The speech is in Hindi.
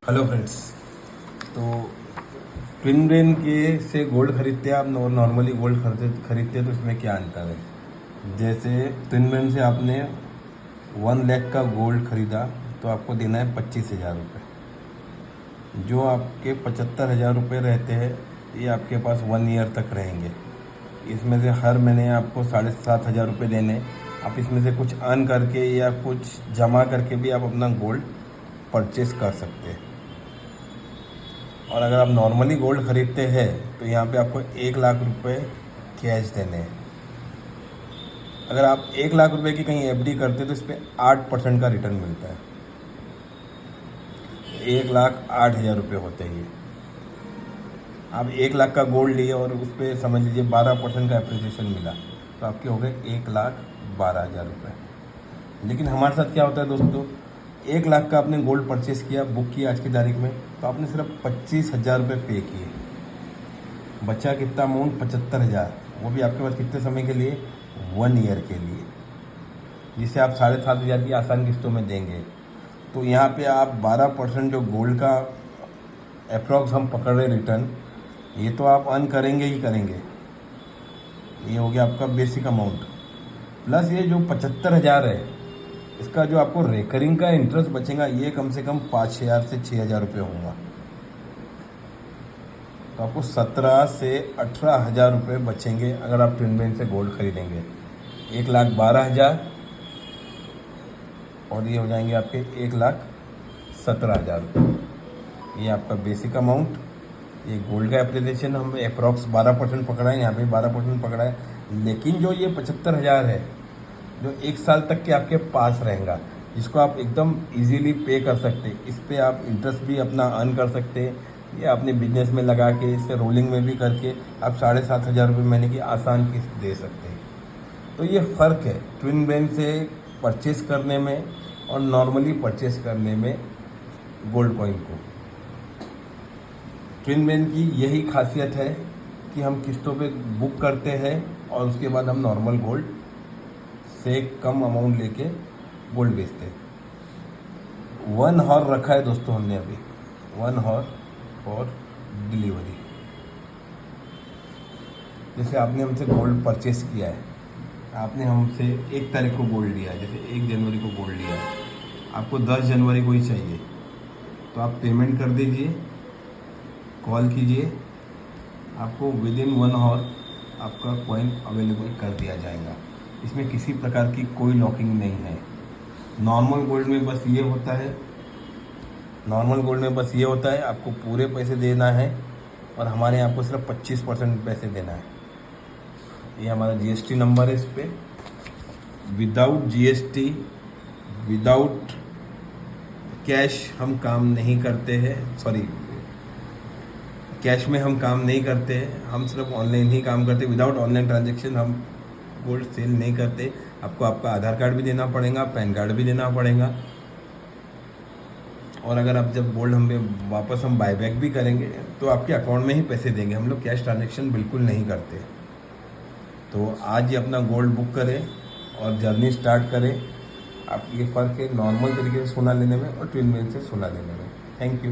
Hello friends. तो ट्विन ब्रेन के से गोल्ड खरीदते हैं आप नॉर्मली गोल्ड खरीदते हैं तो इसमें क्या अंतर है। जैसे ट्विन ब्रेन से आपने 1 लाख का गोल्ड खरीदा तो आपको देना है 25,000 रुपये। जो आपके 75,000 रुपये रहते हैं ये आपके पास 1 ईयर तक रहेंगे। इसमें से हर महीने आपको 7,500 रुपये देने। आप इसमें से कुछ अर्न करके या कुछ जमा करके भी आप अपना गोल्ड परचेस कर सकते हैं। और अगर आप नॉर्मली गोल्ड खरीदते हैं तो यहाँ पे आपको 1 लाख रुपए कैश देने हैं। अगर आप 1 लाख रुपए की कहीं एफडी करते हैं तो इस पर 8% का रिटर्न मिलता है। 1,08,000 रुपये होते हैं ये। आप 1 लाख का गोल्ड लिए और उस पर समझ लीजिए 12% का एप्रिसिएशन मिला तो आपके हो गए 1,12,000 रुपये। लेकिन हमारे साथ क्या होता है दोस्तों, 1 लाख का आपने गोल्ड परचेस किया, बुक किया आज की तारीख में, तो आपने सिर्फ 25,000 रुपये पे किए। बचा कितना अमाउंट? 75,000। वो भी आपके पास कितने समय के लिए? 1 ईयर के लिए, जिसे आप 7,500 की आसान किस्तों में देंगे। तो यहाँ पे आप 12% जो गोल्ड का अप्रॉक्स हम पकड़ रहे रिटर्न, ये तो आप अर्न करेंगे ही करेंगे। ये हो गया आपका बेसिक अमाउंट। प्लस ये जो 75,000 है, इसका जो आपको रेकरिंग का इंटरेस्ट बचेगा ये कम से कम 5,000 से 6,000 रुपये होगा। तो आपको 17 से 18,000 रुपये बचेंगे अगर आप ट्विन ब्रेन से गोल्ड खरीदेंगे। 1,12,000 और ये हो जाएंगे आपके 1,17,000 रुपये। ये आपका बेसिक अमाउंट। ये गोल्ड का एप्रिसिएशन हम अप्रॉक्स 12% पकड़ा है, यहाँ पे 12% पकड़ा है। लेकिन जो ये 75,000 है जो 1 साल तक के आपके पास रहेगा, जिसको आप एकदम इजीली पे कर सकते हैं। इस पर आप इंटरेस्ट भी अपना अर्न कर सकते हैं या अपने बिजनेस में लगा के इससे रोलिंग में भी करके आप 7,500 रुपये महीने की आसान किस्त दे सकते हैं। तो ये फ़र्क है ट्विन ब्रेन से परचेस करने में और नॉर्मली परचेस करने में गोल्ड कॉइन को। ट्विन ब्रेन की यही खासियत है कि हम किस्तों पे बुक करते हैं और उसके बाद हम नॉर्मल गोल्ड से कम अमाउंट लेके गोल्ड बेचते हैं। 1 हॉर रखा है दोस्तों हमने अभी, 1 हॉर फॉर डिलीवरी। जैसे आपने हमसे गोल्ड परचेस किया है, आपने हमसे 1 तारीख को गोल्ड लिया है, जैसे 1 जनवरी को गोल्ड लिया है, आपको 10 जनवरी को ही चाहिए तो आप पेमेंट कर दीजिए, कॉल कीजिए, आपको विदिन 1 हॉर आपका कॉइन अवेलेबल कर दिया जाएगा। इसमें किसी प्रकार की कोई लॉकिंग नहीं है। नॉर्मल गोल्ड में बस ये होता है, आपको पूरे पैसे देना है और हमारे यहाँ आपको सिर्फ 25% पैसे देना है। ये हमारा जीएसटी नंबर है। इस पर विदाउट जीएसटी, विदाउट कैश हम काम नहीं करते हैं। सॉरी, कैश में हम काम नहीं करते हैं, हम सिर्फ ऑनलाइन ही काम करते हैं। विदाउट ऑनलाइन ट्रांजेक्शन हम गोल्ड सेल नहीं करते। आपको आपका आधार कार्ड भी देना पड़ेगा, पैन कार्ड भी देना पड़ेगा। और अगर आप जब गोल्ड हमें वापस हम बायबैक भी करेंगे तो आपके अकाउंट में ही पैसे देंगे। हम लोग कैश ट्रांजेक्शन बिल्कुल नहीं करते। तो आज ही अपना गोल्ड बुक करें और जर्नी स्टार्ट करें। आप ये फ़र्क है नॉर्मल तरीके से सोना लेने में और ट्विन ब्रेन से सोना लेने में। Thank you.